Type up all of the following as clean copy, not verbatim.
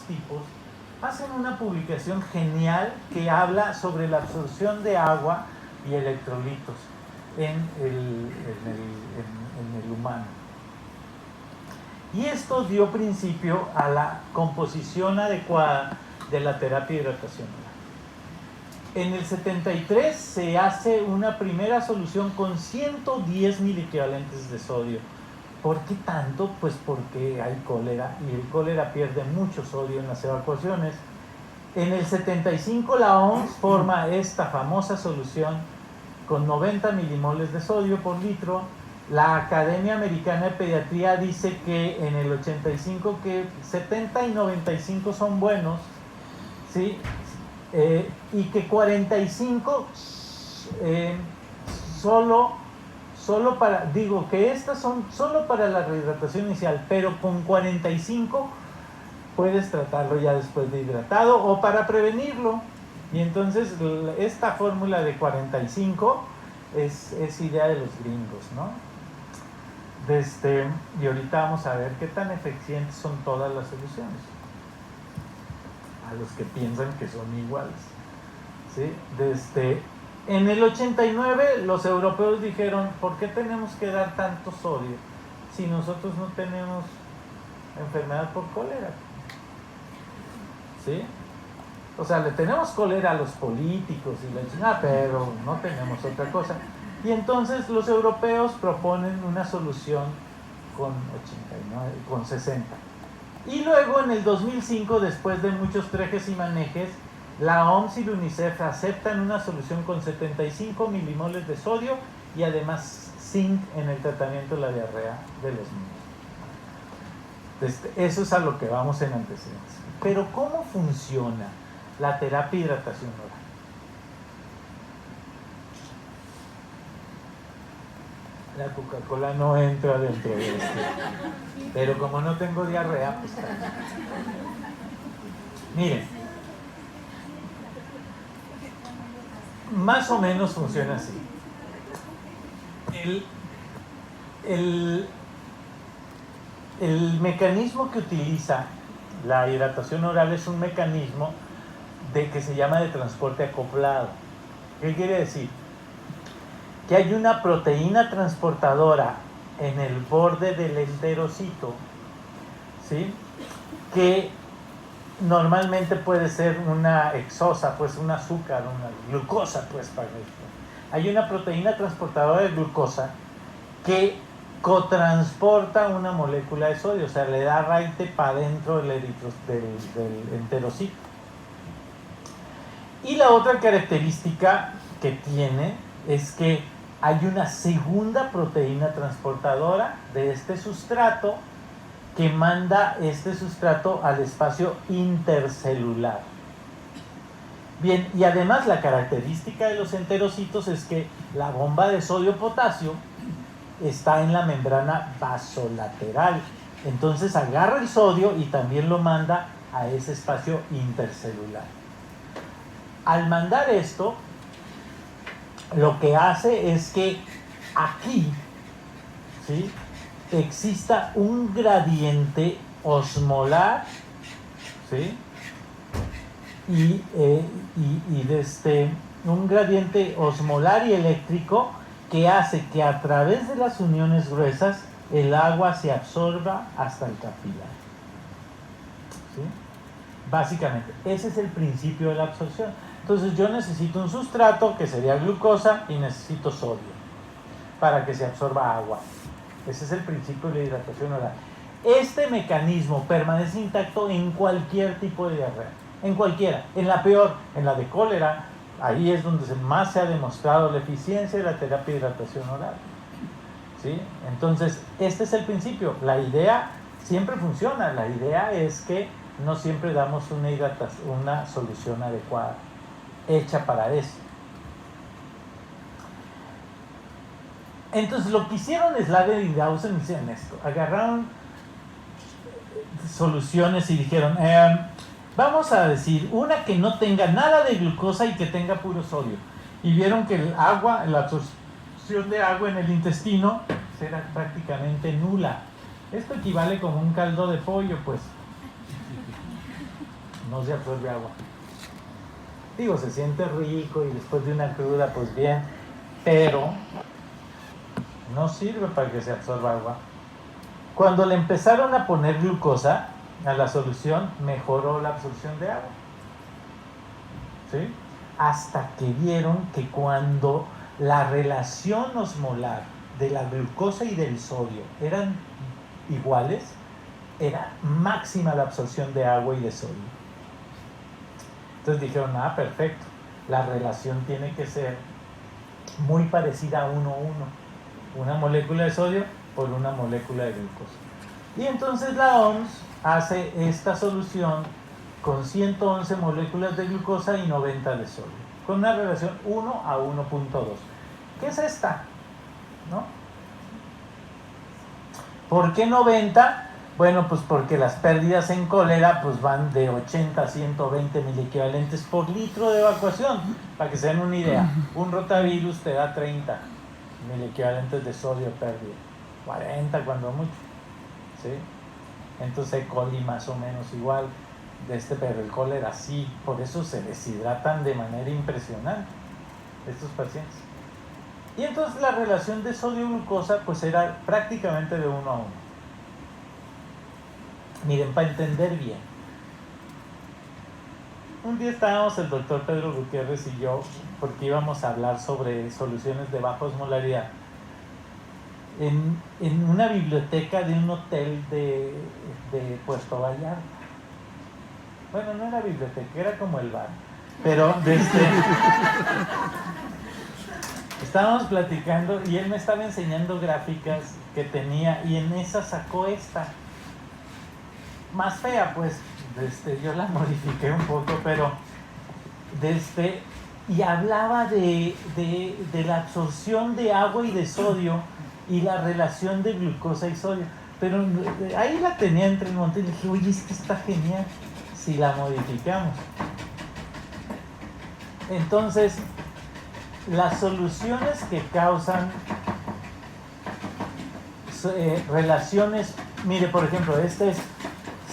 tipos, hacen una publicación genial que habla sobre la absorción de agua y electrolitos en el humano. Y esto dio principio a la composición adecuada de la terapia de hidratación oral. En el 73 se hace una primera solución con 110 miliequivalentes de sodio. ¿Por qué tanto? Pues porque hay cólera y el cólera pierde mucho sodio en las evacuaciones. En el 75 la OMS forma esta famosa solución con 90 milimoles de sodio por litro. La Academia Americana de Pediatría dice que en el 85 que 70 y 95 son buenos, ¿sí? Y que 45 solo para, digo que estas son solo para la rehidratación inicial, pero con 45 puedes tratarlo ya después de hidratado o para prevenirlo. Y entonces esta fórmula de 45 es idea de los gringos, ¿no? Y ahorita vamos a ver qué tan eficientes son todas las soluciones a los que piensan que son iguales, ¿sí? En el 89 los europeos dijeron, ¿por qué tenemos que dar tanto sodio si nosotros no tenemos enfermedad por cólera? ¿Sí? O sea, le tenemos cólera a los políticos y la chingada, pero no tenemos otra cosa. Y entonces los europeos proponen una solución con 89, con 60. Y luego en el 2005, después de muchos trejes y manejes, la OMS y la UNICEF aceptan una solución con 75 milimoles de sodio y además zinc en el tratamiento de la diarrea de los niños. Eso es a lo que vamos en antecedentes. Pero ¿cómo funciona la terapia de hidratación oral? La Coca-Cola no entra dentro de esto. Pero como no tengo diarrea, pues está. Miren, más o menos funciona así. El mecanismo que utiliza la hidratación oral es un mecanismo que se llama de transporte acoplado. ¿Qué quiere decir? Que hay una proteína transportadora en el borde del enterocito, ¿sí? Que normalmente puede ser una hexosa, pues un azúcar, una glucosa, pues para esto. Hay una proteína transportadora de glucosa que cotransporta una molécula de sodio, o sea, le da raite para adentro del enterocito. Y la otra característica que tiene es que hay una segunda proteína transportadora de este sustrato que manda este sustrato al espacio intercelular. Bien, y además la característica de los enterocitos es que la bomba de sodio-potasio está en la membrana basolateral. Entonces agarra el sodio y también lo manda a ese espacio intercelular. Al mandar esto, lo que hace es que aquí, ¿sí?, exista un gradiente osmolar, ¿sí?, un gradiente osmolar y eléctrico que hace que a través de las uniones gruesas el agua se absorba hasta el capilar, ¿sí? Básicamente, ese es el principio de la absorción. Entonces yo necesito un sustrato que sería glucosa y necesito sodio para que se absorba agua. Ese es el principio de la hidratación oral. Este mecanismo permanece intacto en cualquier tipo de diarrea, en cualquiera, en la peor, en la de cólera. Ahí es donde más se ha demostrado la eficiencia de la terapia de hidratación oral, ¿sí? Entonces, este es el principio. La idea siempre funciona. La idea es que no siempre damos una solución adecuada, hecha para eso. Entonces, lo que hicieron Slater y Dawson hicieron esto. Agarraron soluciones y dijeron, vamos a decir una que no tenga nada de glucosa y que tenga puro sodio. Y vieron que el agua, la absorción de agua en el intestino era prácticamente nula. Esto equivale como un caldo de pollo, pues. no se absorbe agua. Digo, se siente rico y después de una cruda, pues bien, pero no sirve para que se absorba agua. Cuando le empezaron a poner glucosa a la solución, mejoró la absorción de agua. ¿Sí? Hasta que vieron que cuando la relación osmolar de la glucosa y del sodio eran iguales, era máxima la absorción de agua y de sodio. Entonces dijeron, perfecto, la relación tiene que ser muy parecida a 1:1, una molécula de sodio por una molécula de glucosa. Y entonces la OMS hace esta solución con 111 moléculas de glucosa y 90 de sodio, con una relación 1:1.2. ¿Qué es esta? ¿No? ¿Por qué 90? Bueno, pues porque las pérdidas en cólera pues van de 80 a 120 miliequivalentes por litro de evacuación. Para que se den una idea, un rotavirus te da 30 miliequivalentes de sodio pérdida, 40 cuando mucho, ¿sí? Entonces E. coli más o menos igual, pero el cólera sí, por eso se deshidratan de manera impresionante estos pacientes. Y entonces la relación de sodio-glucosa pues era prácticamente de 1:1. Miren, para entender bien, un día estábamos el doctor Pedro Gutiérrez y yo, porque íbamos a hablar sobre soluciones de baja osmolaridad, en una biblioteca de un hotel de Puerto Vallarta. Bueno, no era biblioteca, era como el bar, pero estábamos platicando y él me estaba enseñando gráficas que tenía y en esa sacó esta más fea, pues yo la modifiqué un poco, pero y hablaba de la absorción de agua y de sodio y la relación de glucosa y sodio, pero ahí la tenía entre un montón y le dije, oye, esto está genial si la modificamos. Entonces, las soluciones que causan relaciones, mire, por ejemplo, este es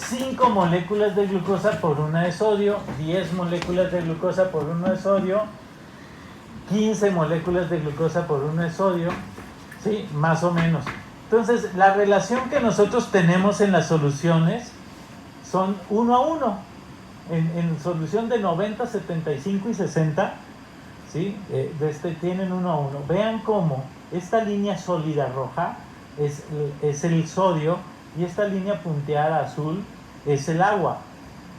5 moléculas de glucosa por 1 de sodio, 10 moléculas de glucosa por 1 de sodio, 15 moléculas de glucosa por 1 de sodio, ¿sí? Más o menos. Entonces, la relación que nosotros tenemos en las soluciones son 1:1. En solución de 90, 75 y 60, ¿sí? Tienen 1:1. Vean cómo esta línea sólida roja es el sodio y esta línea punteada azul es el agua.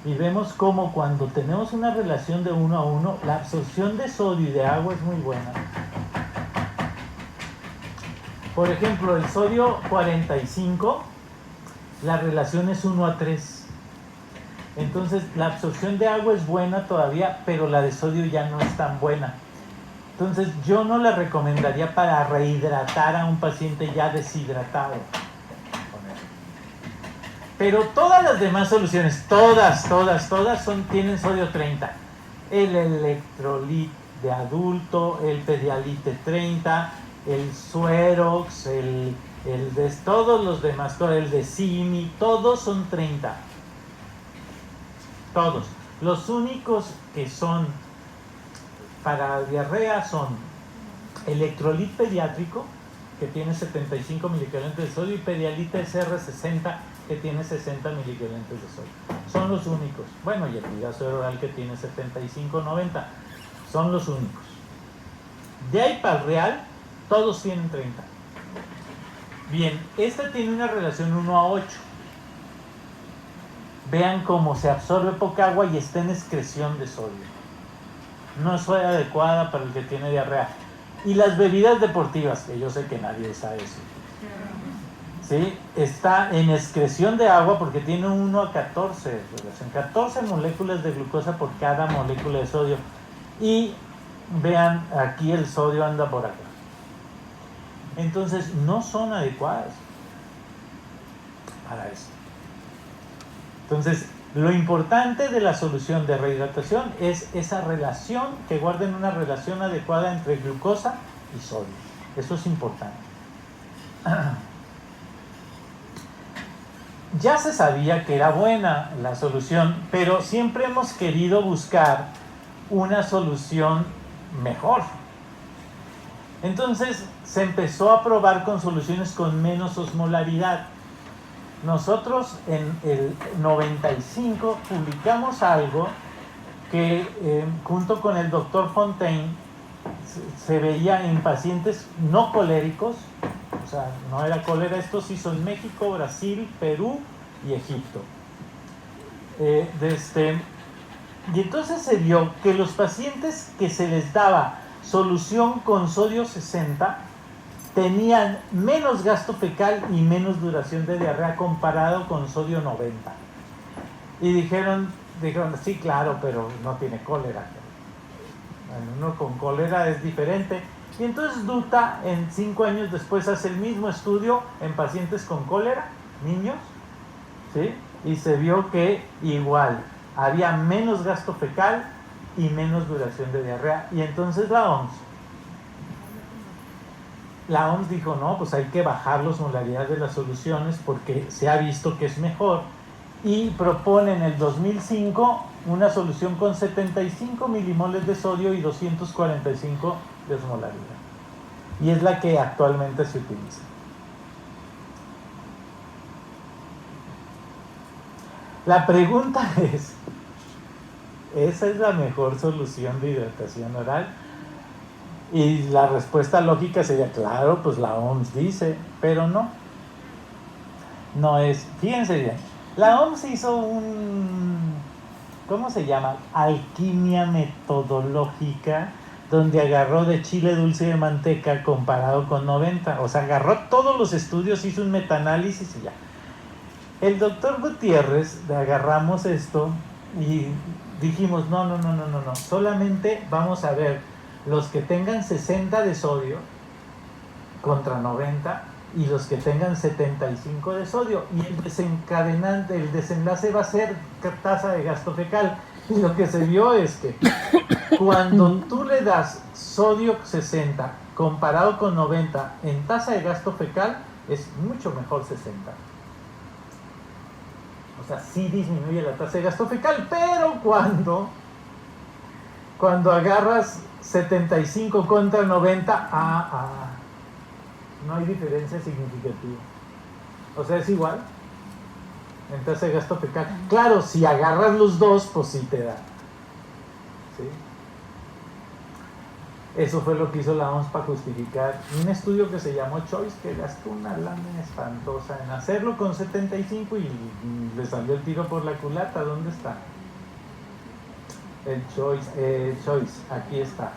Y vemos cómo cuando tenemos una relación de 1:1, la absorción de sodio y de agua es muy buena. Por ejemplo, el sodio 45, la relación es 1:3. Entonces, la absorción de agua es buena todavía, pero la de sodio ya no es tan buena. Entonces, yo no la recomendaría para rehidratar a un paciente ya deshidratado. Pero todas las demás soluciones, todas tienen sodio 30. El electrolit de adulto, el pedialite 30, el suerox, todos los demás, el de Simi, todos son 30. Todos. Los únicos que son para diarrea son electrolit pediátrico, que tiene 75 miliquivalentes de sodio, y pedialite SR60, que tiene 60 miliquivalentes de sodio. Son los únicos. Bueno, y el Vidazor oral, que tiene 75-90. Son los únicos. De ahí para el real, todos tienen 30. Bien, esta tiene una relación 1:8. Vean cómo se absorbe poca agua y está en excreción de sodio. No es adecuada para el que tiene diarrea. Y las bebidas deportivas, que yo sé que nadie sabe eso, ¿sí? Está en excreción de agua porque tiene 1:14 relación, 14 moléculas de glucosa por cada molécula de sodio. Y vean, aquí el sodio anda por acá. Entonces, no son adecuadas para eso. Entonces, lo importante de la solución de rehidratación es esa relación, que guarden una relación adecuada entre glucosa y sodio. Eso es importante. ya se sabía que era buena la solución, pero siempre hemos querido buscar una solución mejor. Entonces se empezó a probar con soluciones con menos osmolaridad. Nosotros en el 95 publicamos algo que junto con el doctor Fontaine se veía en pacientes no coléricos, o sea, no era cólera, esto se hizo en México, Brasil, Perú y Egipto. Y entonces se vio que los pacientes que se les daba solución con sodio 60 tenían menos gasto fecal y menos duración de diarrea comparado con sodio 90. Y dijeron, sí, claro, pero no tiene cólera. Uno con cólera es diferente. Y entonces Duta, en 5 años después, hace el mismo estudio en pacientes con cólera, niños, ¿sí? Y se vio que igual había menos gasto fecal y menos duración de diarrea. Y entonces la OMS dijo, no, pues hay que bajar la osmolaridad de las soluciones porque se ha visto que es mejor. Y propone en el 2005 una solución con 75 milimoles de sodio y 245 de osmolaridad. Y es la que actualmente se utiliza. La pregunta es, ¿esa es la mejor solución de hidratación oral? Y la respuesta lógica sería, claro, pues la OMS dice, pero no. No es, fíjense bien, la OMS hizo ¿cómo se llama? Alquimia metodológica, donde agarró de chile dulce y de manteca comparado con 90. O sea, agarró todos los estudios, hizo un metaanálisis y ya. El doctor Gutiérrez, le agarramos esto y dijimos, no, solamente vamos a ver los que tengan 60 de sodio contra 90 y los que tengan 75 de sodio, y el desenlace va a ser tasa de gasto fecal. Y lo que se vio es que cuando tú le das sodio 60 comparado con 90 en tasa de gasto fecal, es mucho mejor 60. O sea, sí disminuye la tasa de gasto fecal, pero cuando agarras 75 contra 90, no hay diferencia significativa. O sea, es igual en tasa de gasto fecal. Claro, si agarras los dos, pues sí te da. ¿Sí? Eso fue lo que hizo la OMS para justificar un estudio que se llamó Choice, que gastó una lana espantosa en hacerlo con 75 y le salió el tiro por la culata. ¿Dónde está? El Choice, aquí está,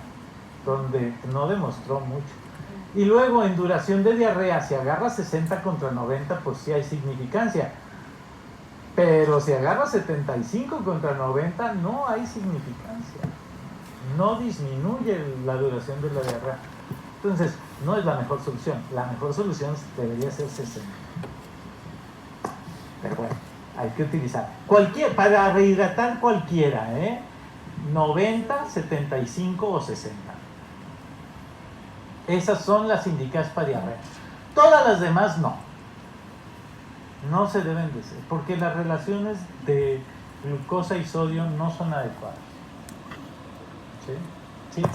donde no demostró mucho. Y luego en duración de diarrea, si agarras 60 contra 90, pues sí hay significancia. Pero si agarras 75 contra 90, no hay significancia. No disminuye la duración de la diarrea. Entonces, no es la mejor solución. La mejor solución debería ser 60. Pero bueno, hay que utilizar para rehidratar cualquiera, 90, 75 o 60. Esas son las indicadas para diarrea. Todas las demás no. No se deben de ser, porque las relaciones de glucosa y sodio no son adecuadas.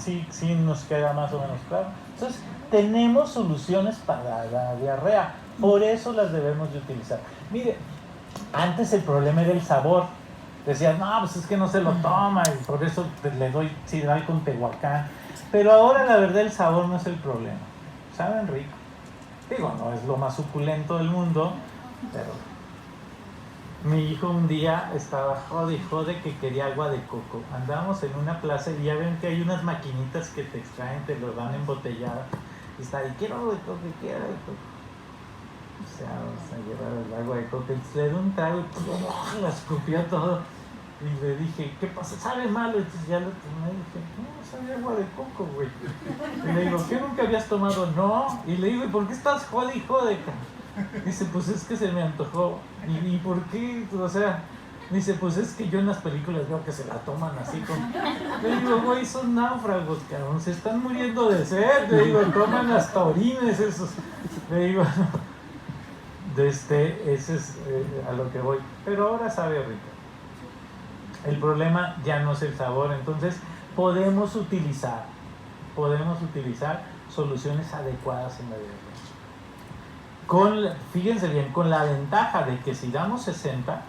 Sí, nos queda más o menos claro. Entonces, tenemos soluciones para la diarrea, por eso las debemos de utilizar. Mire, antes el problema era el sabor. Decían, no, pues es que no se lo toma y por eso le doy sidral con Tehuacán. Pero ahora la verdad el sabor no es el problema. Saben rico. Digo, no es lo más suculento del mundo, pero mi hijo un día estaba jode que quería agua de coco. Andábamos en una plaza y ya ven que hay unas maquinitas que te extraen, te lo dan embotellado. Y está ahí, quiero agua de coco, quiero agua de coco. O sea, vamos a llevar el agua de coco. Entonces le doy un trago y lo escupió todo. Y le dije, ¿qué pasa? ¿Sabe malo? Entonces ya lo tomé y dije, no, sabe agua de coco, güey. Y le digo, ¿qué nunca habías tomado? No. Y le digo, ¿y por qué estás jode? Dice, pues es que se me antojó. ¿Y por qué? O sea, dice, pues es que yo en las películas veo que se la toman así con... Le digo, güey, son náufragos, cabrón, se están muriendo de sed. Le digo, toman hasta orines esos. Le digo, ese es a lo que voy. Pero ahora sabe rico. El problema ya no es el sabor, entonces podemos utilizar soluciones adecuadas en la diarrea. Fíjense bien, con la ventaja de que si damos 60,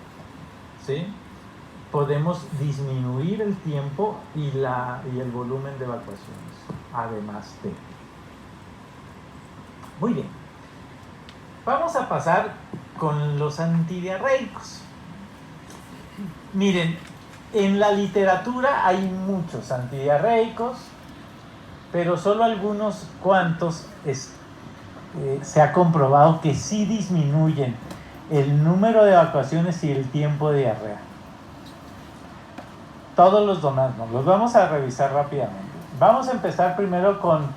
¿sí?, podemos disminuir el tiempo y el volumen de evacuaciones, además de. Muy bien. Vamos a pasar con los antidiarreicos. Miren, en la literatura hay muchos antidiarreicos, pero solo algunos cuantos se ha comprobado que sí disminuyen el número de evacuaciones y el tiempo de diarrea. Todos los demás no, los vamos a revisar rápidamente. Vamos a empezar primero con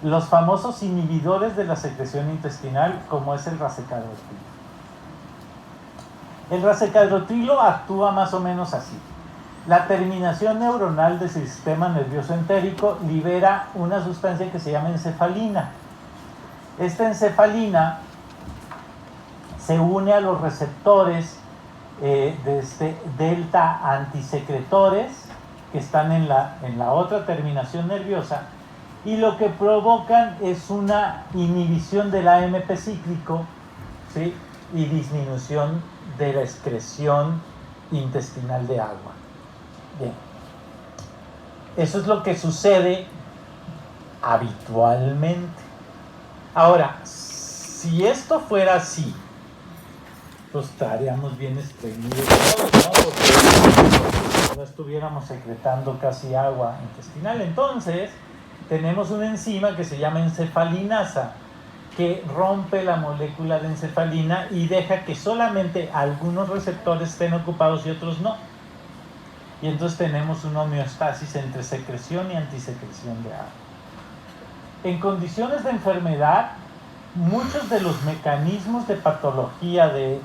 los famosos inhibidores de la secreción intestinal, como es el racecagrotrilo. El racecagrotrilo actúa más o menos así. La terminación neuronal del sistema nervioso entérico libera una sustancia que se llama encefalina. Esta encefalina se une a los receptores delta antisecretores que están en la otra terminación nerviosa, y lo que provocan es una inhibición del AMP cíclico, ¿sí?, y disminución de la excreción intestinal de agua. Bien, eso es lo que sucede habitualmente. Ahora, si esto fuera así, pues estaríamos bien estreñidos todos, ¿no? Porque no estuviéramos secretando casi agua intestinal. Entonces, tenemos una enzima que se llama encefalinasa, que rompe la molécula de encefalina y deja que solamente algunos receptores estén ocupados y otros no. Y entonces tenemos una homeostasis entre secreción y antisecreción de agua. En condiciones de enfermedad, muchos de los mecanismos de patología de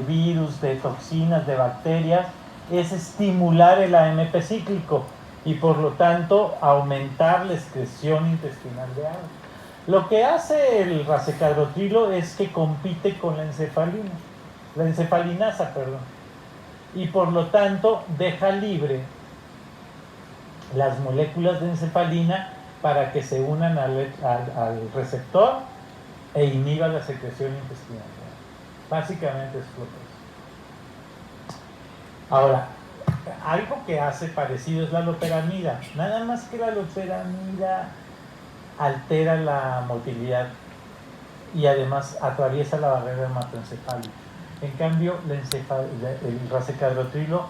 virus, de toxinas, de bacterias, es estimular el AMP cíclico y por lo tanto aumentar la excreción intestinal de agua. Lo que hace el racecagrotrilo es que compite con la encefalinasa, y por lo tanto deja libre las moléculas de encefalina para que se unan al receptor e inhiba la secreción intestinal. Básicamente es lo que es. Ahora, algo que hace parecido es la loperamida, nada más que la loperamida altera la motilidad y además atraviesa la barrera hematoencefálica. En cambio, el racecagrotrilo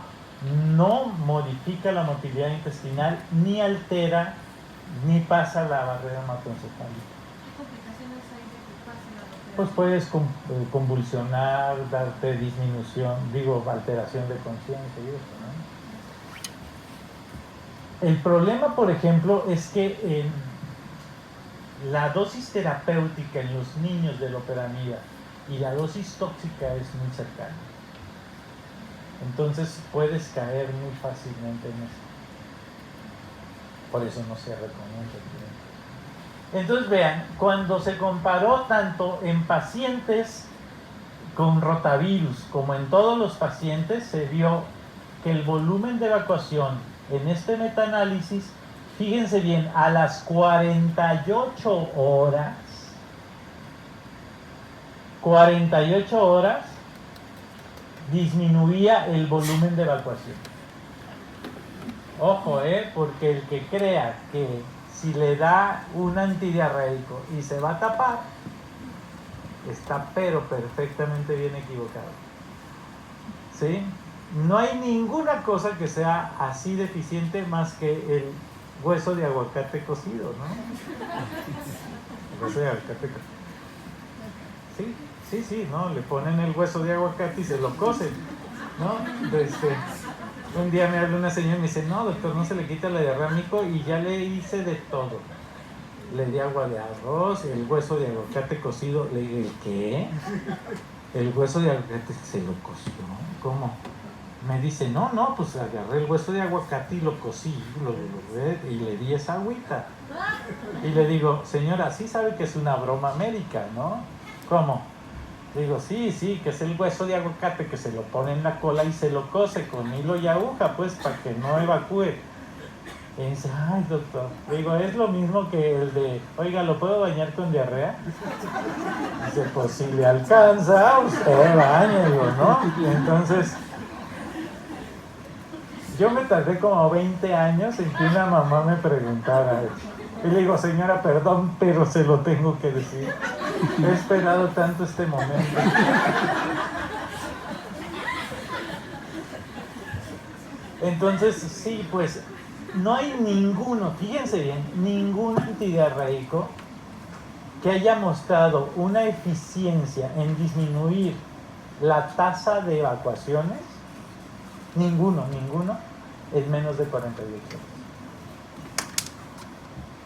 no modifica la motilidad intestinal, ni altera, ni pasa la barrera hematoencefálica. Pues puedes convulsionar, darte disminución, alteración de conciencia y eso, ¿no? El problema, por ejemplo, es que la dosis terapéutica en los niños de loperamida y la dosis tóxica es muy cercana. Entonces puedes caer muy fácilmente en eso. Por eso no se recomienda. Entonces vean, cuando se comparó tanto en pacientes con rotavirus como en todos los pacientes, se vio que el volumen de evacuación en este metaanálisis, fíjense bien, a las 48 horas disminuía el volumen de evacuación. Ojo, porque el que crea que si le da un antidiarreico y se va a tapar, está pero perfectamente bien equivocado. ¿Sí? No hay ninguna cosa que sea así deficiente más que el hueso de aguacate cocido, ¿no? El hueso de aguacate cocido. Sí, ¿no? Le ponen el hueso de aguacate y se lo cocen, ¿no? Un día me habló una señora y me dice, no, doctor, no se le quita la diarrea a mi hijo, y ya le hice de todo. Le di agua de arroz, el hueso de aguacate cocido. Le dije, ¿qué? El hueso de aguacate se lo coció. ¿Cómo? Me dice, no, pues agarré el hueso de aguacate y lo cocí, y le di esa agüita. Y le digo, señora, sí sabe que es una broma médica, ¿no? ¿Cómo? Digo, sí, que es el hueso de aguacate que se lo pone en la cola y se lo cose con hilo y aguja, pues, para que no evacúe. Y dice, ay, doctor. Digo, es lo mismo que el de, oiga, ¿lo puedo bañar con diarrea? Dice, pues si le alcanza, usted báñelo, ¿no? Y entonces, yo me tardé como 20 años en que una mamá me preguntara eso. Y le digo, señora, perdón, pero se lo tengo que decir. He esperado tanto este momento. Entonces, sí, pues, no hay ninguno, fíjense bien, ningún antidiarreico que haya mostrado una eficiencia en disminuir la tasa de evacuaciones, ninguno, en menos de 48 horas.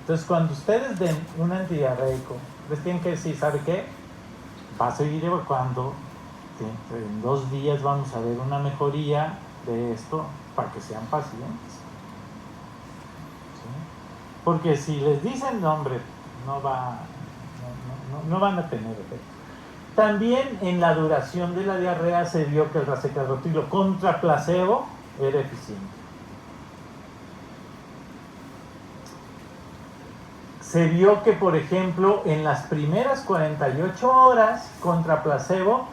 Entonces, cuando ustedes den un antidiarreico, les tienen que decir, ¿sabe qué? Va a seguir evacuando, en 2 días vamos a ver una mejoría de esto para que sean pacientes. ¿Sí? Porque si les dicen, no, hombre, no van a tener efecto. También en la duración de la diarrea se vio que el racecadotrilo contra placebo era eficiente. Se vio que, por ejemplo, en las primeras 48 horas contra placebo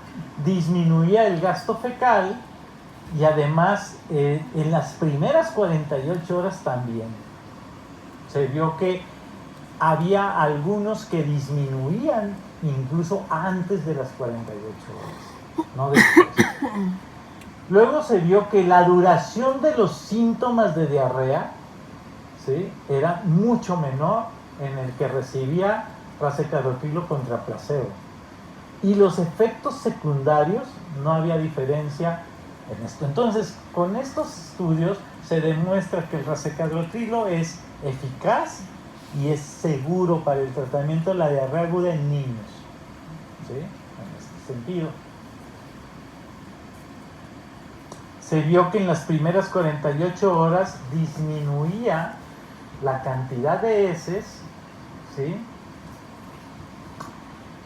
disminuía el gasto fecal y además en las primeras 48 horas también. Se vio que había algunos que disminuían incluso antes de las 48 horas, no después. Luego se vio que la duración de los síntomas de diarrea, ¿sí?, era mucho menor en el que recibía racecadotrilo contra placebo. Y los efectos secundarios, no había diferencia en esto. Entonces, con estos estudios se demuestra que el racecadotrilo es eficaz y es seguro para el tratamiento de la diarrea aguda en niños. ¿Sí? En este sentido. Se vio que en las primeras 48 horas disminuía la cantidad de heces, ¿sí?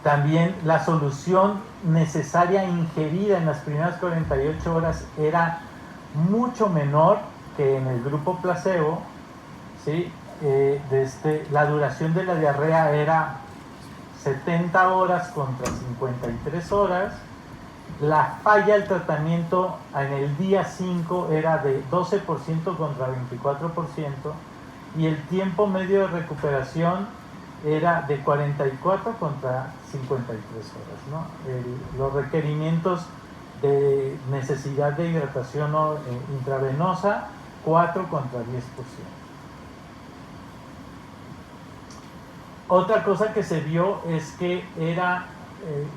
También la solución necesaria ingerida en las primeras 48 horas era mucho menor que en el grupo placebo, ¿sí? La duración de la diarrea era 70 horas contra 53 horas. La falla del tratamiento en el día 5 era de 12% contra 24%. Y el tiempo medio de recuperación era de 44 contra 53 horas, ¿no? Los requerimientos de necesidad de hidratación intravenosa, 4 contra 10%. Otra cosa que se vio es que era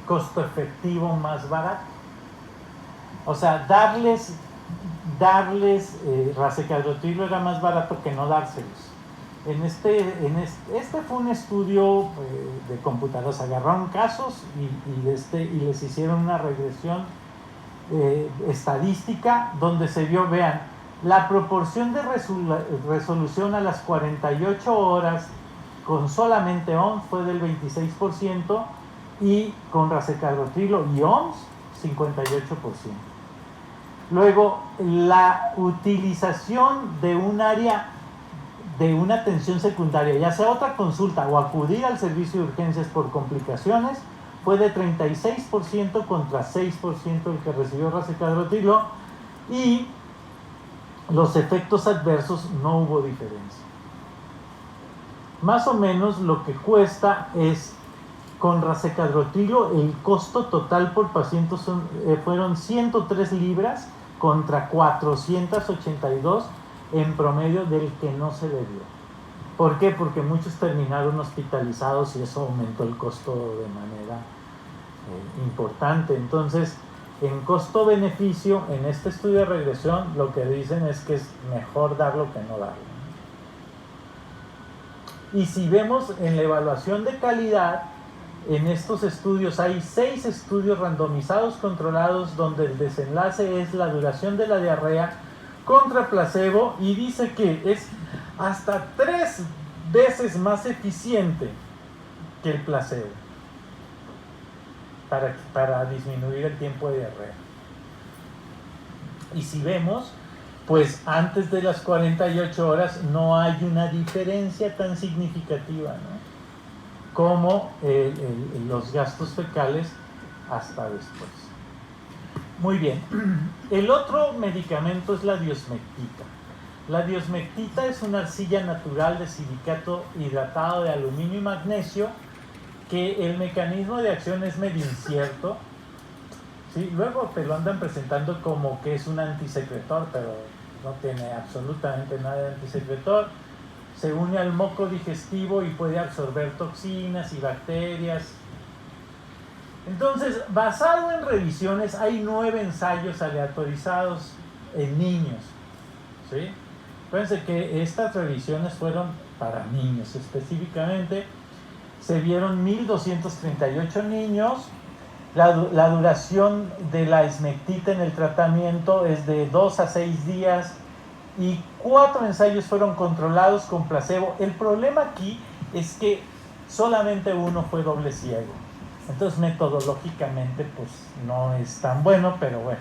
costo efectivo más barato. O sea, darles racecadotrilo era más barato que no dárselos. Este fue un estudio de computadoras. Agarraron casos y les hicieron una regresión estadística donde se vio, vean, la proporción de resolución a las 48 horas con solamente OMS fue del 26% y con racecadotrilo y OMS 58%. Luego, la utilización de un área de una atención secundaria, ya sea otra consulta o acudir al servicio de urgencias por complicaciones, fue de 36% contra 6% el que recibió racecadotrilo, y los efectos adversos no hubo diferencia. Más o menos lo que cuesta es, con racecadotrilo, el costo total por paciente fueron 103 libras contra 482 en promedio del que no se le dio. ¿Por qué? Porque muchos terminaron hospitalizados y eso aumentó el costo de manera importante. Entonces, en costo-beneficio, en este estudio de regresión, lo que dicen es que es mejor darlo que no darlo. Y si vemos en la evaluación de calidad, en estos estudios hay 6 estudios randomizados controlados donde el desenlace es la duración de la diarrea contra placebo, y dice que es hasta 3 veces más eficiente que el placebo. para disminuir el tiempo de diarrea. Y si vemos, pues antes de las 48 horas no hay una diferencia tan significativa, ¿no?, como los gastos fecales hasta después. Muy bien. El otro medicamento es la diosmectita. La diosmectita es una arcilla natural de silicato hidratado de aluminio y magnesio, que el mecanismo de acción es medio incierto. ¿Sí? Luego te lo andan presentando como que es un antisecretor, pero no tiene absolutamente nada de antisecretor. Se une al moco digestivo y puede absorber toxinas y bacterias. Entonces, basado en revisiones, hay 9 ensayos aleatorizados en niños. ¿Sí? Fíjense que estas revisiones fueron para niños específicamente. Se vieron 1.238 niños. La duración de la esmectita en el tratamiento es de 2 a 6 días y 4 ensayos fueron controlados con placebo. El problema aquí es que solamente uno fue doble ciego. Entonces, metodológicamente, pues no es tan bueno, pero bueno.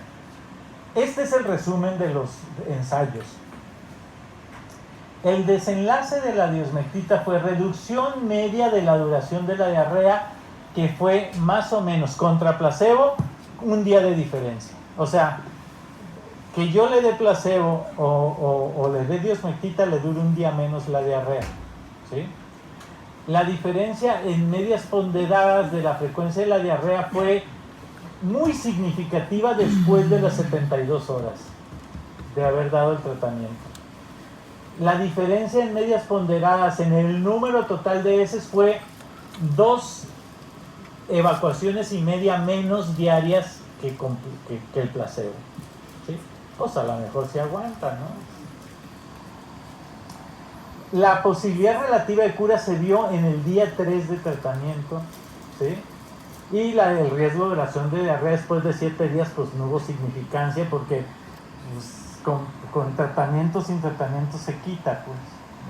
Este es el resumen de los ensayos. El desenlace de la diosmectita fue reducción media de la duración de la diarrea, que fue más o menos contra placebo, un día de diferencia. O sea, que yo le dé placebo o le dé diosmectita, le dure un día menos la diarrea. ¿Sí? La diferencia en medias ponderadas de la frecuencia de la diarrea fue muy significativa después de las 72 horas de haber dado el tratamiento. La diferencia en medias ponderadas en el número total de heces fue 2 evacuaciones y media menos diarias que el placebo. ¿Sí? Pues a lo mejor se aguanta, ¿no? La posibilidad relativa de cura se dio en el día 3 de tratamiento, ¿sí? Y el riesgo de duración de diarrea después de 7 días, pues no hubo significancia, porque pues, con tratamiento, sin tratamiento se quita, pues,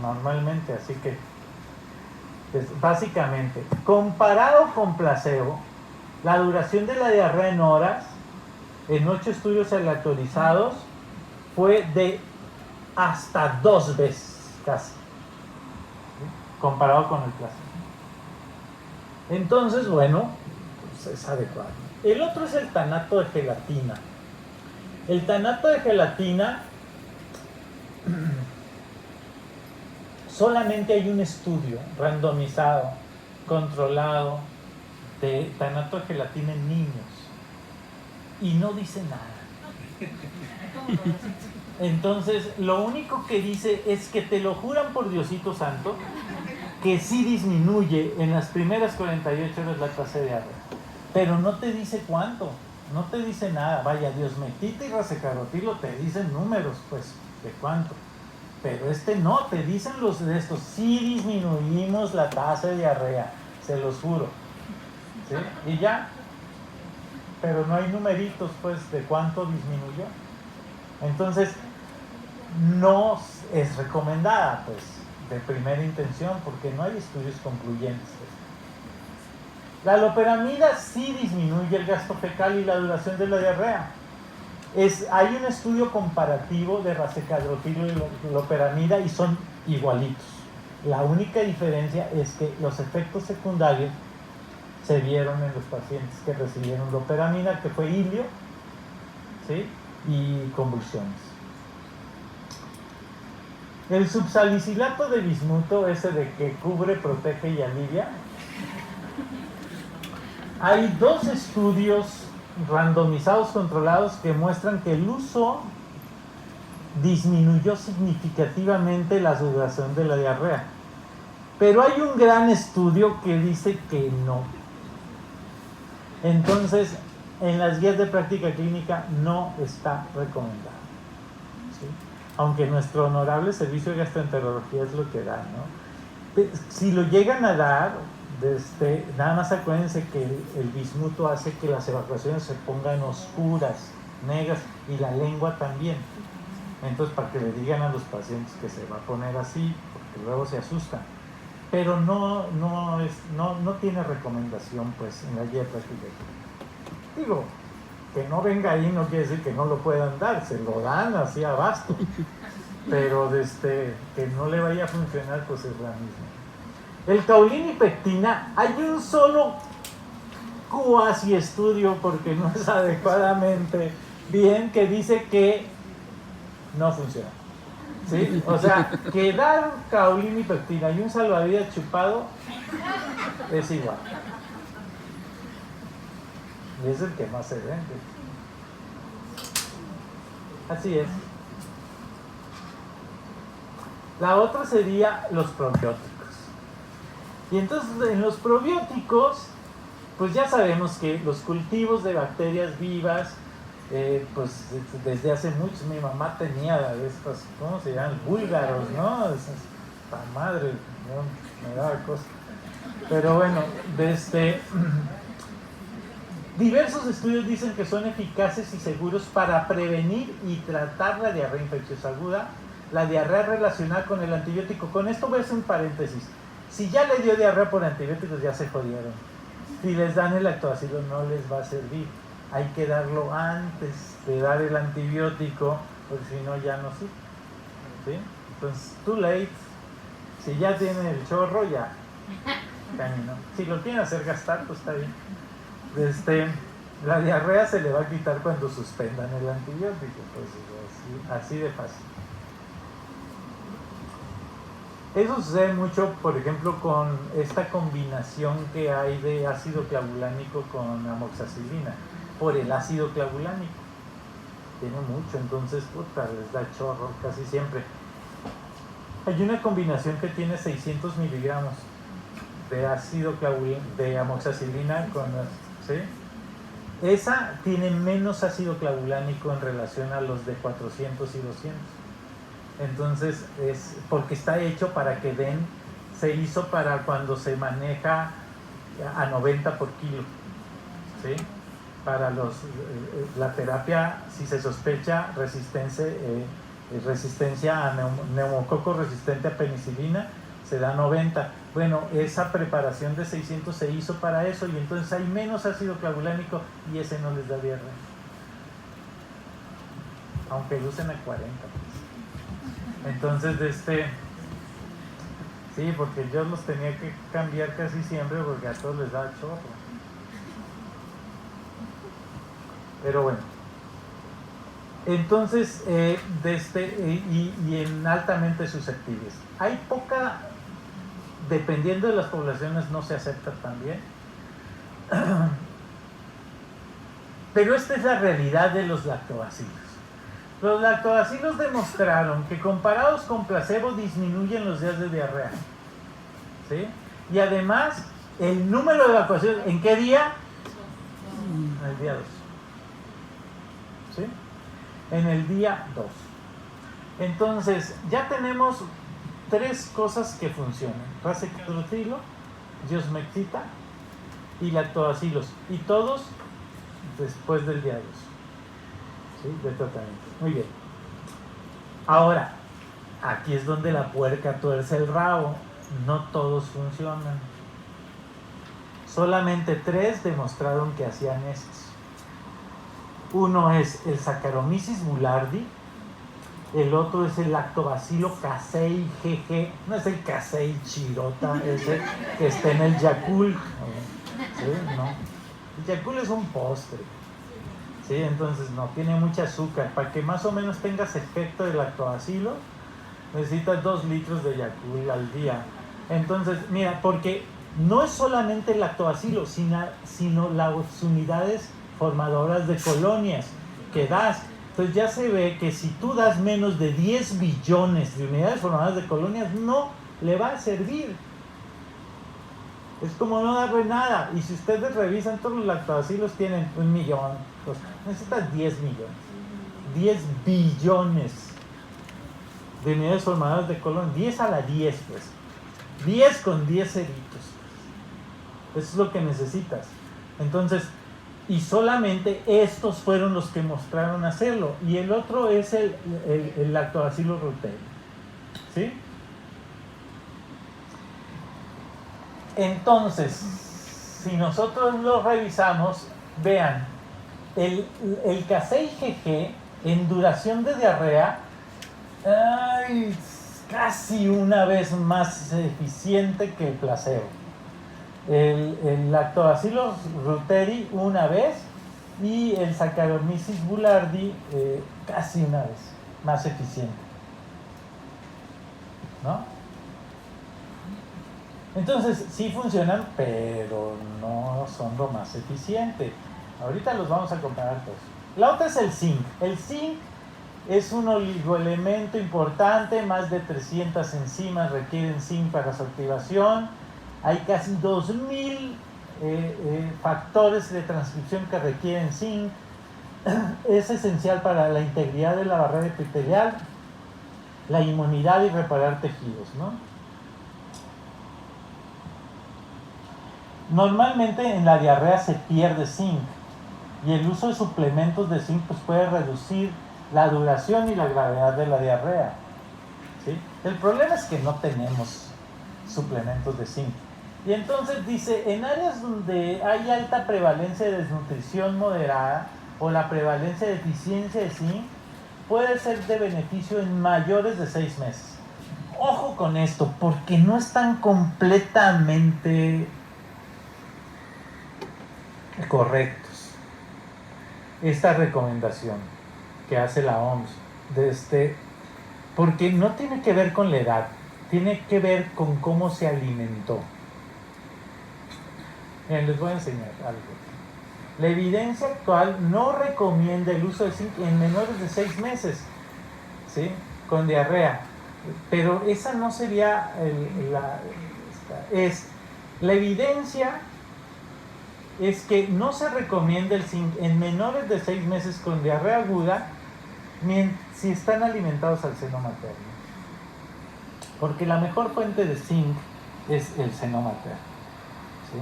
normalmente. Así que, pues, básicamente, comparado con placebo, la duración de la diarrea en horas, en 8 estudios aleatorizados, fue de hasta 2 veces, casi, comparado con el placebo. Entonces, bueno, pues es adecuado. El otro es el tanato de gelatina. El tanato de gelatina, solamente hay un estudio randomizado, controlado, de tanato de gelatina en niños, y no dice nada. Entonces, lo único que dice es que te lo juran por Diosito Santo, que sí disminuye en las primeras 48 horas la tasa de diarrea, pero no te dice cuánto, no te dice nada. Vaya, diosmectita y racecarotilo te dicen números, pues, de cuánto, pero no, te dicen los de estos, sí disminuimos la tasa de diarrea, se los juro, ¿sí? Y ya, pero no hay numeritos, pues, de cuánto disminuyó. Entonces, no es recomendada, pues, de primera intención, porque no hay estudios concluyentes. La loperamida sí disminuye el gasto fecal y la duración de la diarrea. Hay un estudio comparativo de racecagrotilo y loperamida y son igualitos. La única diferencia es que los efectos secundarios se vieron en los pacientes que recibieron loperamida, que fue ilio, ¿sí?, y convulsiones. El subsalicilato de bismuto, ese de que cubre, protege y alivia, hay 2 estudios randomizados controlados que muestran que el uso disminuyó significativamente la duración de la diarrea. Pero hay un gran estudio que dice que no. Entonces, en las guías de práctica clínica no está recomendado, ¿sí? Aunque nuestro honorable servicio de gastroenterología es lo que da, ¿no? Si lo llegan a dar, nada más acuérdense que el bismuto hace que las evacuaciones se pongan oscuras, negras, y la lengua también. Entonces, para que le digan a los pacientes que se va a poner así, porque luego se asustan. Pero no tiene recomendación, pues, en la guía de práctica clínica. Digo, que no venga ahí no quiere decir que no lo puedan dar, se lo dan así a basto, pero que no le vaya a funcionar, pues es la misma. El caulín y pectina, hay un solo cuasi estudio, porque no es adecuadamente bien, que dice que no funciona. ¿Sí? O sea, que dar caulín y pectina y un salvavidas chupado es igual. Y es el que más se vende. Así es. La otra sería los probióticos. Y entonces en los probióticos, pues ya sabemos que los cultivos de bacterias vivas, pues desde hace mucho, mi mamá tenía estas, ¿cómo se llaman? Búlgaros, ¿no? Esta madre, ¿no? Me daba cosa. Pero bueno, diversos estudios dicen que son eficaces y seguros para prevenir y tratar la diarrea infecciosa aguda, la diarrea relacionada con el antibiótico. Con esto voy a hacer un paréntesis. Si ya le dio diarrea por antibióticos, ya se jodieron. Si les dan el lactobacilo, no les va a servir. Hay que darlo antes de dar el antibiótico, porque si no, ya no sirve. ¿Sí? Entonces, too late. Si ya tienen el chorro, ya caminó. Si lo quieren hacer gastar, pues está bien. La diarrea se le va a quitar cuando suspendan el antibiótico, pues así de fácil. Eso sucede mucho, por ejemplo, con esta combinación que hay de ácido clavulánico con amoxicilina, por el ácido clavulánico. Tiene mucho, entonces, puta, les da chorro casi siempre. Hay una combinación que tiene 600 miligramos de ácido de amoxicilina con... ¿sí? Esa tiene menos ácido clavulánico en relación a los de 400 y 200. Entonces, es porque está hecho para que den, se hizo para cuando se maneja a 90 por kilo, ¿sí? Para la terapia, si se sospecha resistencia a neumococo resistente a penicilina, se da 90. Bueno, esa preparación de 600 se hizo para eso, y entonces hay menos ácido clavulánico y ese no les da diarrea, aunque lo usen a 40. Entonces, sí, porque yo los tenía que cambiar casi siempre porque a todos les da chorro. Pero bueno. Entonces, y en altamente susceptibles. Hay poca, dependiendo de las poblaciones, no se acepta tan bien. Pero esta es la realidad de los lactobacilos. Los lactobacilos demostraron que comparados con placebo disminuyen los días de diarrea. ¿Sí? Y además, el número de evacuaciones, ¿en qué día? En el día 2. ¿Sí? En el día 2. Entonces, ya tenemos 3 cosas que funcionan: racequetrotilo, diosmectita y lactobacilos. Y todos después del día 2. ¿Sí? De tratamiento. Muy bien. Ahora, aquí es donde la puerca tuerce el rabo. No todos funcionan. Solamente 3 demostraron que hacían estos. Uno es el Saccharomyces boulardii, el otro es el Lactobacillus casei GG, no es el casei chirota, ese que está en el Yakult. ¿Sí? No. El Yakult es un postre. ¿Sí? Entonces no tiene mucha azúcar. Para que más o menos tengas efecto de lactobacilo, necesitas 2 litros de Yakult al día. Entonces, mira, porque no es solamente el lactobacilo, sino las unidades formadoras de colonias que das. Entonces ya se ve que si tú das menos de 10 billones de unidades formadoras de colonias, no le va a servir. Es como no darle nada. Y si ustedes revisan, todos los lactobacilos tienen 1 millón. Pues necesitas 10 millones. 10 billones de unidades formadoras de colonias. 10 a la 10, pues. 10 con 10 ceritos. Eso es lo que necesitas. Entonces, y solamente estos fueron los que mostraron hacerlo. Y el otro es el Lactobacillus reuteri. ¿Sí? Entonces, si nosotros lo revisamos, vean, el K6GG en duración de diarrea, casi una vez más eficiente que el placebo. El Lactobacillus reuteri una vez y el Saccharomyces boulardii casi una vez más eficiente, ¿no? Entonces sí funcionan, pero no son lo más eficiente. Ahorita los vamos a comparar todos. La otra es el zinc. El zinc es un oligoelemento importante, más de 300 enzimas requieren zinc para su activación. Hay casi 2000 factores de transcripción que requieren zinc. Es esencial para la integridad de la barrera epitelial, la inmunidad y reparar tejidos, ¿no? Normalmente en la diarrea se pierde zinc y el uso de suplementos de zinc pues, puede reducir la duración y la gravedad de la diarrea, ¿sí? El problema es que no tenemos suplementos de zinc. Y entonces dice, en áreas donde hay alta prevalencia de desnutrición moderada o la prevalencia de deficiencia de zinc, puede ser de beneficio en mayores de 6 meses. Ojo con esto, porque no están completamente correctos esta recomendación que hace la OMS porque no tiene que ver con la edad, tiene que ver con cómo se alimentó. Miren, les voy a enseñar algo. La evidencia actual no recomienda el uso de zinc en menores de 6 meses, ¿sí? Con diarrea, pero esa no sería la evidencia es que no se recomienda el zinc en menores de 6 meses con diarrea aguda si están alimentados al seno materno, porque la mejor fuente de zinc es el seno materno, ¿sí?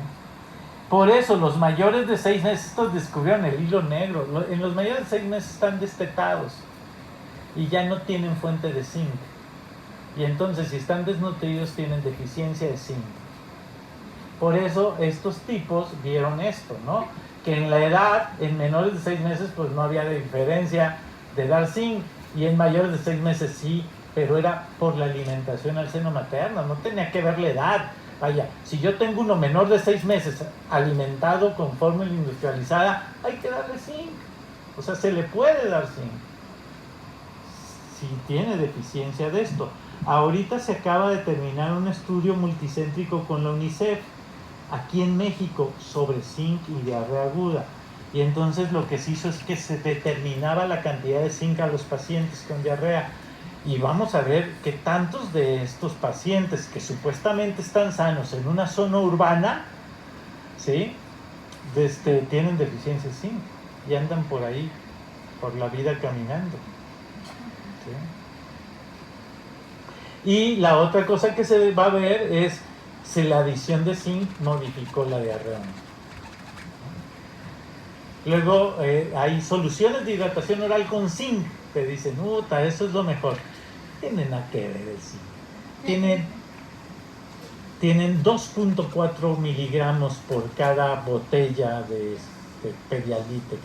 Por eso los mayores de 6 meses, estos descubrieron el hilo negro, en los mayores de 6 meses están destetados y ya no tienen fuente de zinc, y entonces si están desnutridos tienen deficiencia de zinc. Por eso estos tipos vieron esto, ¿no? Que en la edad, en menores de 6 meses, pues no había diferencia de dar zinc, y en mayores de 6 meses sí, pero era por la alimentación al seno materno, no tenía que ver la edad. Vaya, si yo tengo uno menor de 6 meses alimentado con fórmula industrializada, hay que darle zinc. O sea, se le puede dar zinc si tiene deficiencia de esto. Ahorita se acaba de terminar un estudio multicéntrico con la UNICEF aquí en México sobre zinc y diarrea aguda, y entonces lo que se hizo es que se determinaba la cantidad de zinc a los pacientes con diarrea, y vamos a ver que tantos de estos pacientes que supuestamente están sanos en una zona urbana, ¿sí? Tienen deficiencia de zinc y andan por ahí, por la vida caminando, ¿sí? Y la otra cosa que se va a ver es si la adición de zinc modificó la diarrea. Luego hay soluciones de hidratación oral con zinc, te dicen, eso es lo mejor. Tienen nada que ver el zinc. Tienen 2.4 miligramos por cada botella de Pedialyte,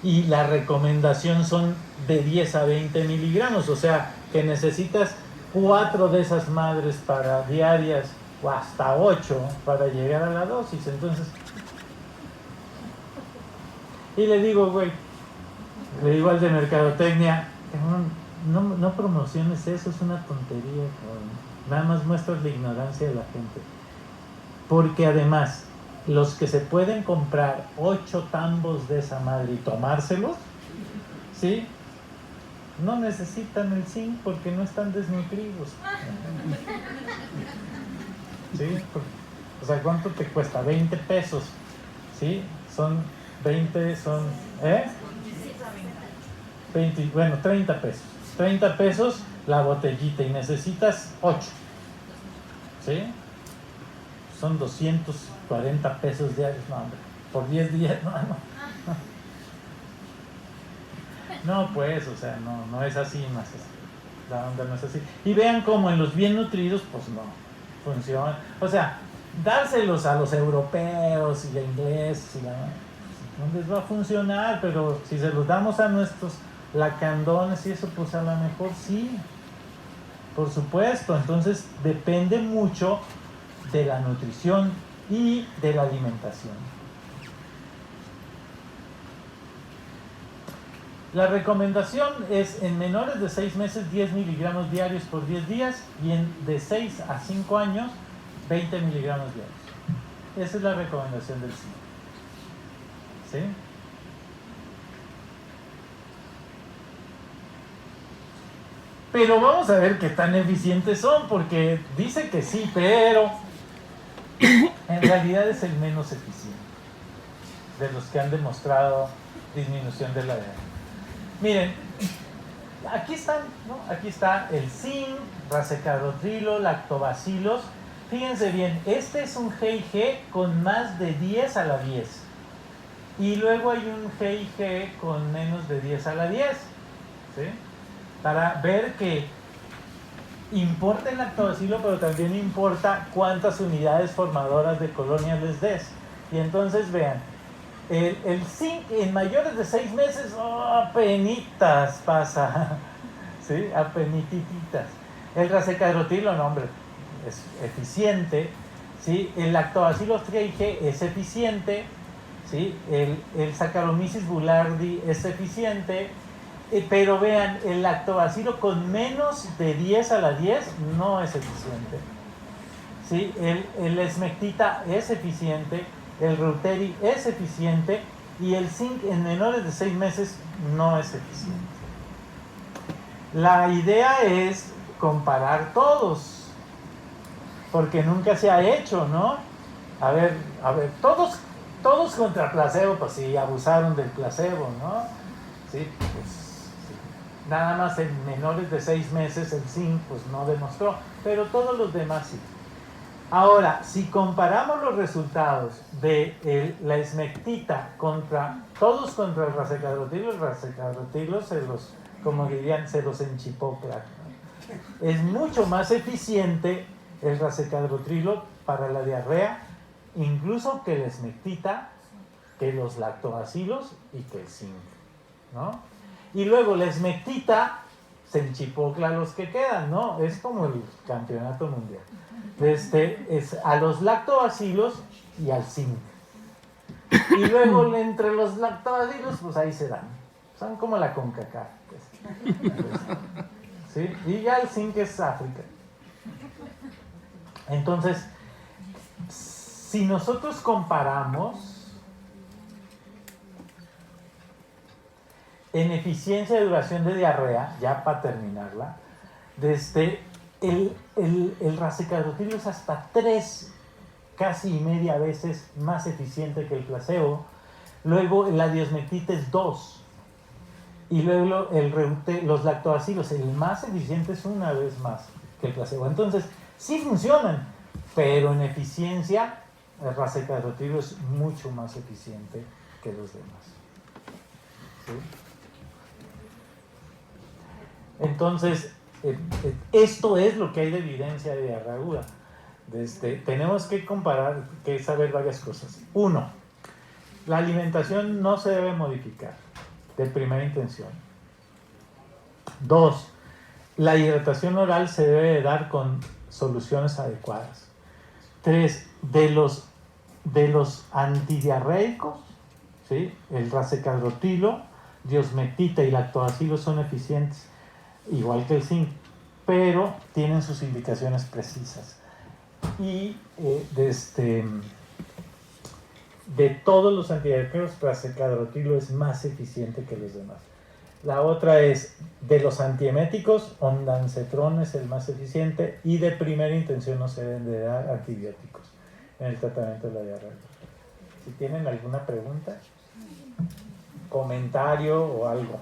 y la recomendación son de 10 a 20 miligramos, o sea que necesitas 4 de esas madres para diarias, o hasta 8 para llegar a la dosis. Entonces, y le digo al de mercadotecnia, no promociones eso, es una tontería, nada más muestras la ignorancia de la gente, porque además los que se pueden comprar 8 tambos de esa madre y tomárselos, ¿sí? No necesitan el zinc porque no están desnutridos. ¿Sí? O sea, ¿cuánto te cuesta? 20 pesos, ¿sí? Son 20, son... 20, bueno, 30 pesos. 30 pesos la botellita y necesitas 8, ¿sí? Son 240 pesos diarios, no, hombre, por 10 días, no, pues, o sea, no es así, más la onda no es así. Y vean cómo en los bien nutridos, pues no funciona. O sea, dárselos a los europeos y a ingleses no les va a funcionar, pero si se los damos a nuestros lacandones y eso, pues a lo mejor sí, por supuesto. Entonces depende mucho de la nutrición y de la alimentación. La recomendación es en menores de 6 meses 10 miligramos diarios por 10 días y de 6 a 5 años 20 miligramos diarios. Esa es la recomendación del zinc. ¿Sí? Pero vamos a ver qué tan eficientes son, porque dice que sí, pero en realidad es el menos eficiente de los que han demostrado disminución de la diarrea. Miren, aquí están, ¿no? Aquí está el zinc, racecarotrilo, lactobacilos. Fíjense bien, este es un GIG con más de 10 a la 10. Y luego hay un GIG con menos de 10 a la 10. ¿Sí? Para ver que importa el lactobacilo, pero también importa cuántas unidades formadoras de colonias les des. Y entonces vean, el zinc en mayores de 6 meses, apenitas pasa, ¿sí? Apenitititas. El racecarotrilo, no, hombre, es eficiente, ¿sí? El lactobacillus GIG es eficiente, ¿sí? El Saccharomyces boulardii es eficiente, pero vean, el lactobacilo con menos de 10 a la 10 no es eficiente, ¿sí? El esmectita es eficiente, el reuteri es eficiente y el zinc en menores de 6 meses no es eficiente. La idea es comparar todos, porque nunca se ha hecho, ¿no? A ver, todos contra placebo, pues sí, abusaron del placebo, ¿no? Sí, pues sí. Nada más en menores de 6 meses el zinc pues no demostró, pero todos los demás sí. Ahora, si comparamos los resultados de la esmectita todos contra el racecarotrilo se los, como dirían, se los enchipocla. Es mucho más eficiente el racecarotrilo para la diarrea, incluso que la esmectita, que los lactobacilos y que el zinc, ¿no? Y luego la esmectita se enchipocla a los que quedan, ¿no? Es como el campeonato mundial. Es a los lactobacilos y al zinc. Y luego entre los lactobacilos, pues ahí se dan. Son como la CONCACAF. Pues. ¿Sí? Y ya el zinc es África. Entonces, si nosotros comparamos en eficiencia de duración de diarrea, ya para terminarla, el racecarotrilo es hasta 3, casi y media veces más eficiente que el placebo. Luego la diosmetita es 2. Y luego los lactobacilos, el más eficiente es 1 vez más que el placebo. Entonces, sí funcionan, pero en eficiencia el racecarotrilo es mucho más eficiente que los demás. ¿Sí? Entonces, esto es lo que hay de evidencia de diarrea aguda. Tenemos que comparar, que saber varias cosas. 1, la alimentación no se debe modificar de primera intención. 2, la hidratación oral se debe dar con soluciones adecuadas. 3, de los antidiarreicos, ¿sí? El racecarotrilo, diosmetita y lactobacillus son eficientes, igual que el zinc, pero tienen sus indicaciones precisas. Y de todos los antidiarreicos, racecarotrilo es más eficiente que los demás. La otra es, de los antieméticos, ondansetron es el más eficiente y de primera intención no se deben de dar antibióticos en el tratamiento de la diarrea. Si tienen alguna pregunta, comentario o algo.